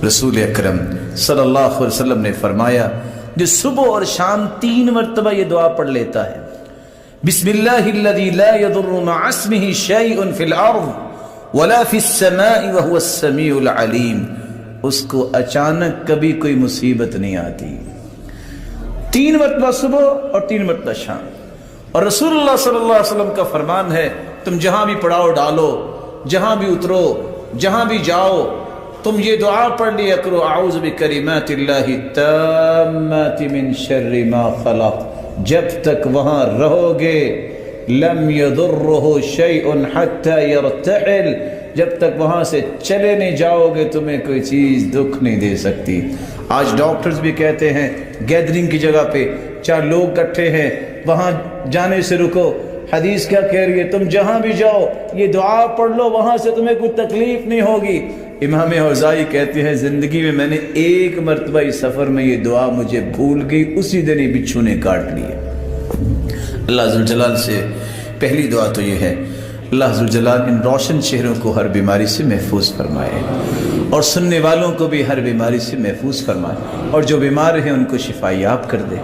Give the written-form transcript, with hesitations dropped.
رسول اکرم صلی اللہ علیہ وسلم نے فرمایا جو صبح اور شام 3 مرتبہ یہ دعا پڑھ لیتا ہے، بسم اللہ الذی لا یضر مع اسمہ شیء فی الارض ولا فی السماء وهو السمیع العلیم، اس کو اچانک کبھی کوئی مصیبت نہیں آتی۔ 3 مرتبہ صبح اور 3 مرتبہ شام۔ اور رسول اللہ صلی اللہ علیہ وسلم کا فرمان ہے تم جہاں بھی پڑاؤ ڈالو، جہاں بھی اترو، جہاں بھی جاؤ، تم یہ دعا پڑھ لیا کرو، اعوذ بکلمات اللہ التامات من شر ما خلق، جب تک وہاں رہو گے لم یضرہ شیء حتی یرتحل، جب تک وہاں سے چلے نہیں جاؤ گے تمہیں کوئی چیز دکھ نہیں دے سکتی۔ آج ڈاکٹرز بھی کہتے ہیں گیدرنگ کی جگہ پہ 4 لوگ اکٹھے ہیں وہاں جانے سے رکو، حدیث کیا کہہ رہی ہے؟ تم جہاں بھی جاؤ یہ دعا پڑھ لو، وہاں سے تمہیں کوئی تکلیف نہیں ہوگی۔ امام اوزاعی کہتے ہیں زندگی میں میں نے 1 مرتبہ اس سفر میں یہ دعا مجھے بھول گئی، اسی دن یہ بچھو نے کاٹ لی ہے۔ اللہ ذوالجلال سے پہلی دعا تو یہ ہے اللہ ذوالجلال ان روشن چہروں کو ہر بیماری سے محفوظ فرمائے اور سننے والوں کو بھی ہر بیماری سے محفوظ فرمائے، اور جو بیمار ہیں ان کو شفا یاب کر دے۔